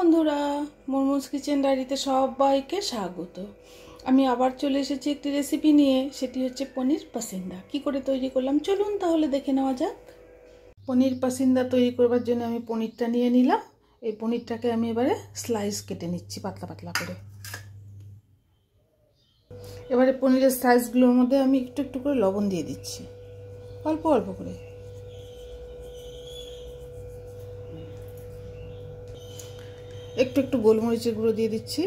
বন্ধুরা, মুরমুস কিচেন ডায়েরিতে সবাইকে স্বাগত। আমি আবার চলে এসেছি একটি রেসিপি নিয়ে, সেটি হচ্ছে পনির পাসিন্দা। কি করে তৈরি করলাম চলুন তাহলে দেখে নেওয়া যাক। পনির পাসিন্দা তৈরি করবার জন্য আমি পনিরটা নিয়ে নিলাম। এই পনিরটাকে আমি এবারে স্লাইস কেটে নিচ্ছি পাতলা পাতলা করে। এবারে পনিরের স্লাইসগুলোর মধ্যে আমি একটু একটু করে লবণ দিয়ে দিচ্ছি, অল্প অল্প করে। একটু একটু গোলমরিচের গুঁড়ো দিয়ে দিচ্ছি।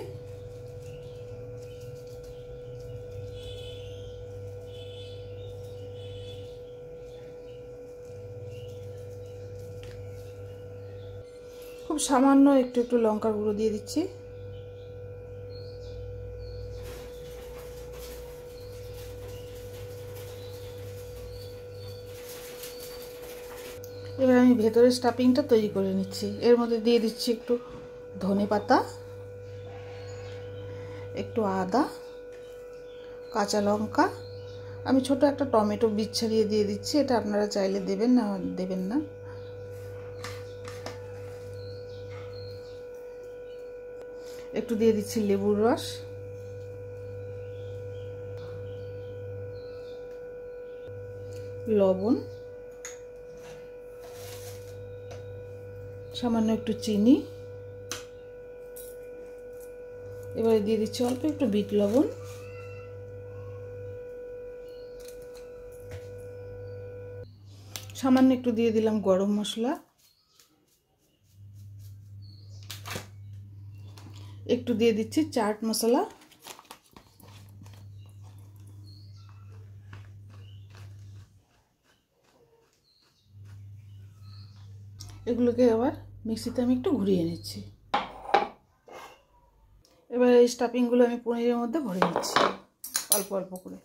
খুব সামান্য একটু একটু লঙ্কার গুঁড়ো দিয়ে দিচ্ছি। এবার আমি ভেতরের স্টাফিংটা তৈরি করে নিচ্ছি। এর মধ্যে দিয়ে দিচ্ছি একটু ধনেপাতা, একটু আদা, কাঁচা লঙ্কা। আমি ছোট একটা টমেটো বীজ ছাড়িয়ে দিয়ে দিচ্ছি, এটা আপনারা চাইলে দেবেন না দেবেন না। একটু দিয়ে দিচ্ছি লেবুর রস, লবণ, সামান্য একটু চিনি। এবারে দিয়ে দিচ্ছি অল্প একটু বিট লবণ, সামান্য একটু দিয়ে দিলাম গরম মশলা, একটু দিয়ে দিচ্ছি চাট মশলা। এগুলোকে আবার মিক্সিতে আমি একটু ঘুরিয়ে নিচ্ছি। এবার এই স্টাফিংগুলো আমি পনিরের মধ্যে ভরে নিচ্ছি অল্প অল্প করে।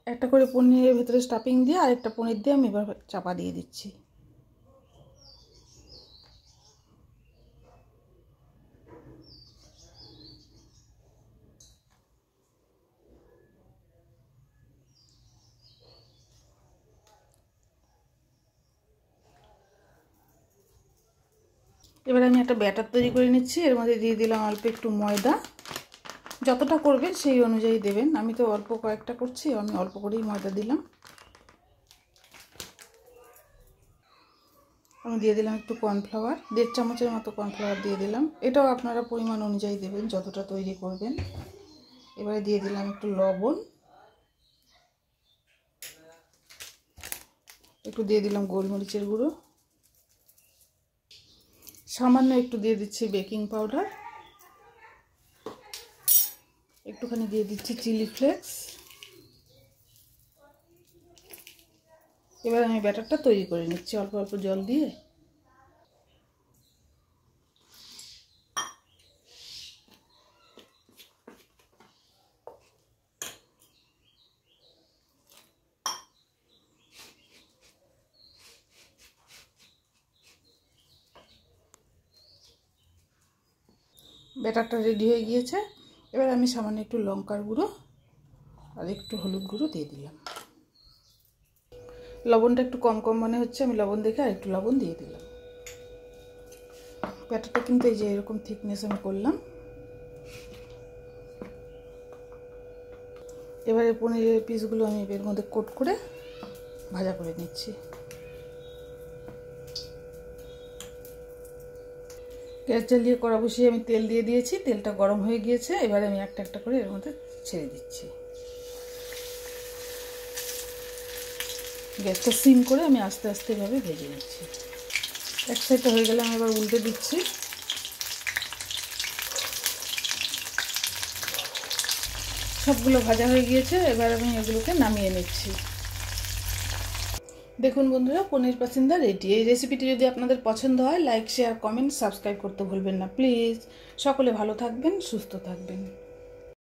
একটা করে পনিরের ভেতরে স্টাফিং দিয়ে আরেকটা পনির দিয়ে আমি এবার চাপা দিয়ে দিচ্ছি। এবার আমি একটা ব্যাটার তৈরি করে নিচ্ছি। এর মধ্যে দিয়ে দিলাম অল্প একটু ময়দা। যতটা করবেন সেই অনুযায়ী দেবেন। আমি তো অল্প কয়েকটা করছি, আমি অল্প করেই ময়দা দিলাম। আমি দিয়ে দিলাম একটু কর্নফ্লাওয়ার, 1.5 চামচের মতো কর্নফ্লাওয়ার দিয়ে দিলাম। এটাও আপনারা পরিমাণ অনুযায়ী দেবেন যতটা তৈরি করবেন। এবারে দিয়ে দিলাম একটু লবণ, একটু দিয়ে দিলাম গোলমরিচের গুঁড়ো, সামান্য একটু দিয়ে দিচ্ছি বেকিং পাউডার, একটুখানি দিয়ে দিচ্ছি চিলি ফ্লেক্স। এবার আমি ব্যাটারটা তৈরি করে নিচ্ছি অল্প অল্প জল দিয়ে। ব্যাটারটা রেডি হয়ে গিয়েছে। এবার আমি সামান্য একটু লঙ্কার গুঁড়ো আর একটু হলুদ গুঁড়ো দিয়ে দিলাম। লবণটা একটু কম কম মনে হচ্ছে, আমি লবণ দেখে আর একটু লবণ দিয়ে দিলাম। ব্যাটারটা কিন্তু এই যে এরকম থিকনেস আমি করলাম। এবারে পনিরের পিসগুলো আমি এর মধ্যে কোট করে ভাজা করে নিচ্ছি। গ্যাস জ্বালিয়ে কড়া বসিয়ে আমি তেল দিয়ে দিয়েছি, তেলটা গরম হয়ে গিয়েছে। এবারে আমি একটা একটা করে এর মধ্যে ছেড়ে দিচ্ছি। গ্যাসটা সিম করে আমি আস্তে আস্তে এভাবে ভেজে নিচ্ছি। এক সাইডটা হয়ে গেলে আমি এবার উল্টে দিচ্ছি। সবগুলো ভাজা হয়ে গিয়েছে, এবার আমি এগুলোকে নামিয়ে নিচ্ছি। দেখুন বন্ধুরা, পনির পাসিন্দা রেডি। এই রেসিপিটি যদি আপনাদের পছন্দ হয় লাইক, শেয়ার, কমেন্ট, সাবস্ক্রাইব করতে ভুলবেন না প্লিজ। সকলে ভালো থাকবেন, সুস্থ থাকবেন।